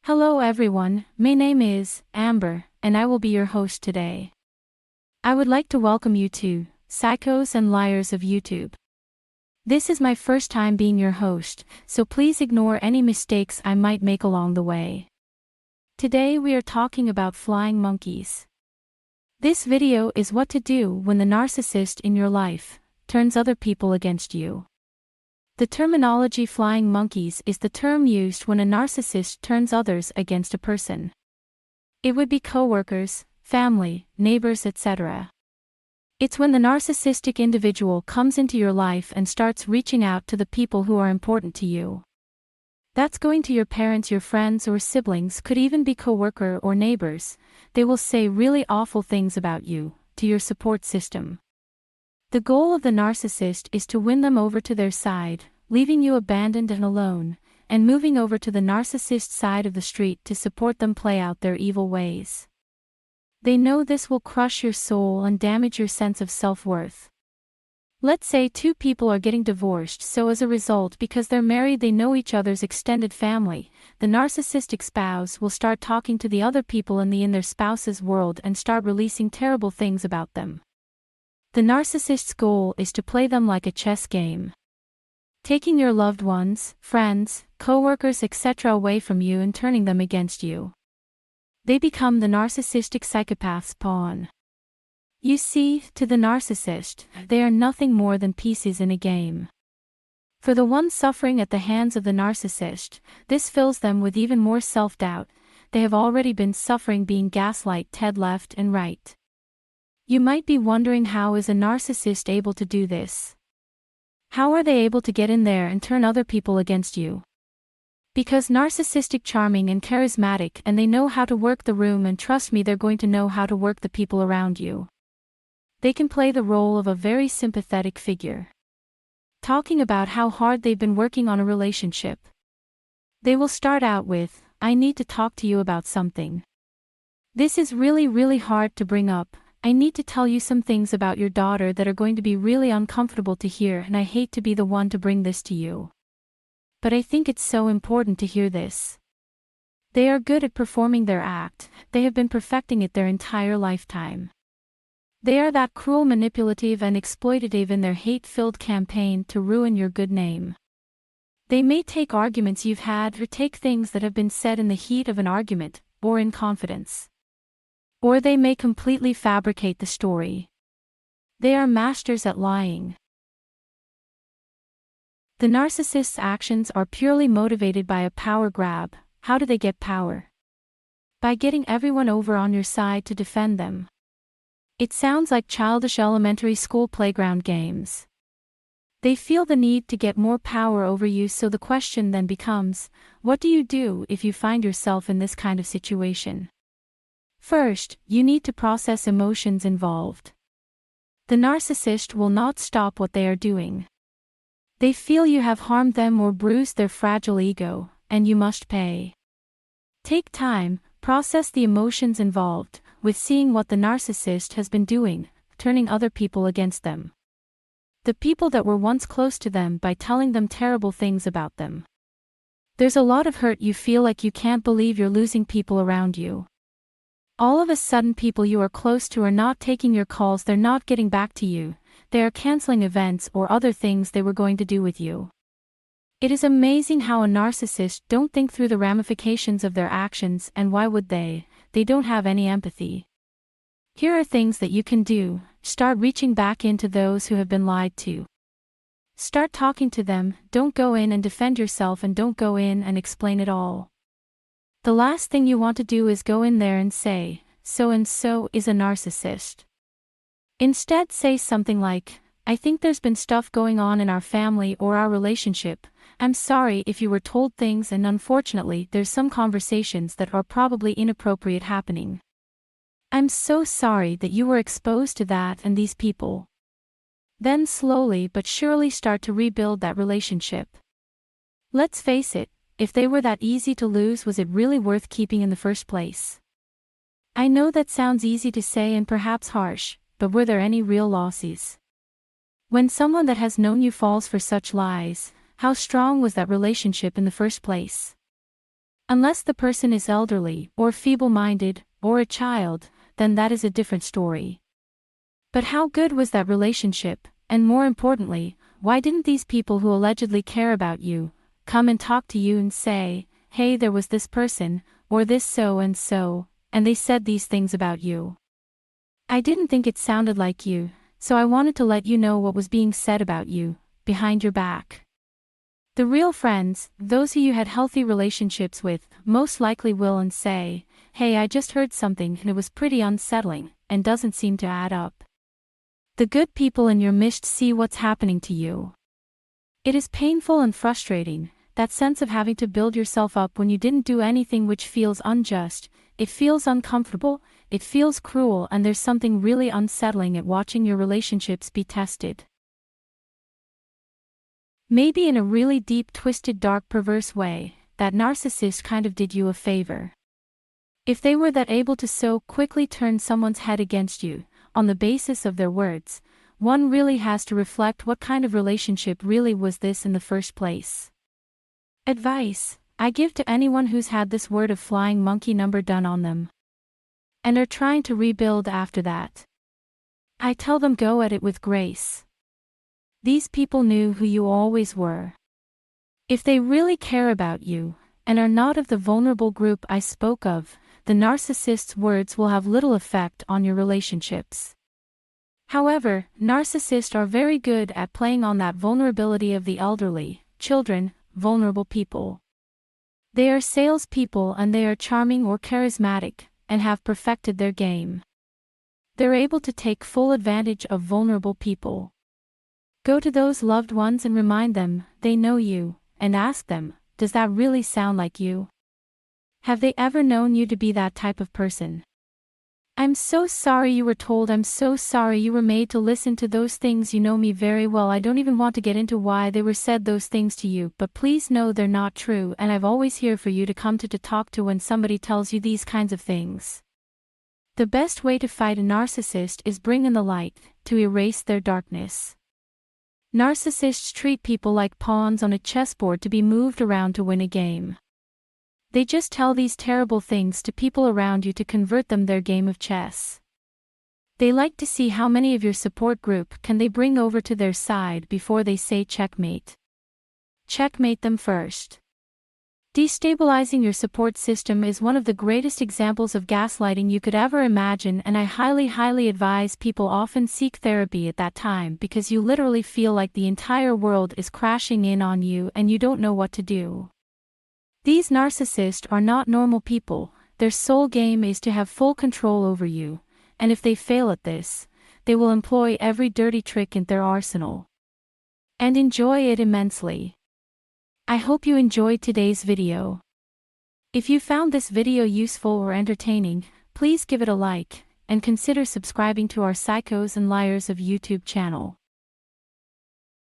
Hello everyone, my name is Amber, and I will be your host today. I would like to welcome you to Psychos and Liars of YouTube. This is my first time being your host, so please ignore any mistakes I might make along the way. Today we are talking about flying monkeys. This video is what to do when the narcissist in your life turns other people against you. The terminology flying monkeys is the term used when a narcissist turns others against a person. It would be coworkers, family, neighbors, etc. It's when the narcissistic individual comes into your life and starts reaching out to the people who are important to you. That's going to your parents, your friends or siblings, could even be coworker or neighbors. They will say really awful things about you, to your support system. The goal of the narcissist is to win them over to their side, leaving you abandoned and alone, and moving over to the narcissist side of the street to support them play out their evil ways. They know this will crush your soul and damage your sense of self-worth. Let's say two people are getting divorced, so as a result, because they're married, they know each other's extended family, the narcissistic spouse will start talking to the other people in their spouse's world and start releasing terrible things about them. The narcissist's goal is to play them like a chess game, taking your loved ones, friends, co-workers, etc. away from you and turning them against you. They become the narcissistic psychopath's pawn. You see, to the narcissist, they are nothing more than pieces in a game. For the ones suffering at the hands of the narcissist, this fills them with even more self-doubt. They have already been suffering being gaslighted left and right. You might be wondering, how is a narcissist able to do this? How are they able to get in there and turn other people against you? Because narcissistic, charming and charismatic, and they know how to work the room, and trust me, they're going to know how to work the people around you. They can play the role of a very sympathetic figure, talking about how hard they've been working on a relationship. They will start out with, "I need to talk to you about something. This is really hard to bring up. I need to tell you some things about your daughter that are going to be really uncomfortable to hear, and I hate to be the one to bring this to you. But I think it's so important to hear this." They are good at performing their act, they have been perfecting it their entire lifetime. They are that cruel, manipulative and exploitative in their hate-filled campaign to ruin your good name. They may take arguments you've had, or take things that have been said in the heat of an argument, or in confidence. Or they may completely fabricate the story. They are masters at lying. The narcissist's actions are purely motivated by a power grab. How do they get power? By getting everyone over on your side to defend them. It sounds like childish elementary school playground games. They feel the need to get more power over you, so the question then becomes, what do you do if you find yourself in this kind of situation? First, you need to process emotions involved. The narcissist will not stop what they are doing. They feel you have harmed them or bruised their fragile ego, and you must pay. Take time, process the emotions involved, with seeing what the narcissist has been doing, turning other people against them. The people that were once close to them, by telling them terrible things about them. There's a lot of hurt, you feel like you can't believe you're losing people around you. All of a sudden, people you are close to are not taking your calls, they're not getting back to you, they are canceling events or other things they were going to do with you. It is amazing how a narcissist don't think through the ramifications of their actions, and why would they? They don't have any empathy. Here are things that you can do. Start reaching back into those who have been lied to. Start talking to them, don't go in and defend yourself, and don't go in and explain it all. The last thing you want to do is go in there and say, "So and so is a narcissist." Instead, say something like, "I think there's been stuff going on in our family or our relationship. I'm sorry if you were told things, and unfortunately there's some conversations that are probably inappropriate happening. I'm so sorry that you were exposed to that and these people." Then slowly but surely start to rebuild that relationship. Let's face it, if they were that easy to lose, was it really worth keeping in the first place? I know that sounds easy to say and perhaps harsh, but were there any real losses? When someone that has known you falls for such lies, how strong was that relationship in the first place? Unless the person is elderly, or feeble-minded, or a child, then that is a different story. But how good was that relationship, and more importantly, why didn't these people who allegedly care about you come and talk to you and say, hey, there was this person, or this so and so, and they said these things about you? I didn't think it sounded like you, so I wanted to let you know what was being said about you, behind your back. The real friends, those who you had healthy relationships with, most likely will and say, hey, I just heard something and it was pretty unsettling, and doesn't seem to add up. The good people in your midst see what's happening to you. It is painful and frustrating, that sense of having to build yourself up when you didn't do anything, which feels unjust, it feels uncomfortable, it feels cruel, and there's something really unsettling at watching your relationships be tested. Maybe in a really deep, twisted, dark, perverse way, that narcissist kind of did you a favor. If they were that able to so quickly turn someone's head against you, on the basis of their words, one really has to reflect what kind of relationship really was this in the first place. Advice I give to anyone who's had this word of flying monkey number done on them, and are trying to rebuild after that. I tell them, go at it with grace. These people knew who you always were. If they really care about you, and are not of the vulnerable group I spoke of, the narcissist's words will have little effect on your relationships. However, narcissists are very good at playing on that vulnerability of the elderly, children, vulnerable people. They are salespeople, and they are charming or charismatic, and have perfected their game. They're able to take full advantage of vulnerable people. Go to those loved ones and remind them they know you, and ask them, does that really sound like you? Have they ever known you to be that type of person? I'm so sorry you were told. I'm so sorry you were made to listen to those things. You know me very well. I don't even want to get into why they were said those things to you, but please know they're not true, and I've always here for you to come to talk to when somebody tells you these kinds of things. The best way to fight a narcissist is bring in the light, to erase their darkness. Narcissists treat people like pawns on a chessboard to be moved around to win a game. They just tell these terrible things to people around you to convert them their game of chess. They like to see how many of your support group can they bring over to their side before they say checkmate. Checkmate them first. Destabilizing your support system is one of the greatest examples of gaslighting you could ever imagine, and I highly advise people often seek therapy at that time, because you literally feel like the entire world is crashing in on you and you don't know what to do. These narcissists are not normal people. Their sole game is to have full control over you, and if they fail at this, they will employ every dirty trick in their arsenal. And enjoy it immensely. I hope you enjoyed today's video. If you found this video useful or entertaining, please give it a like, and consider subscribing to our Psychos and Liars of YouTube channel.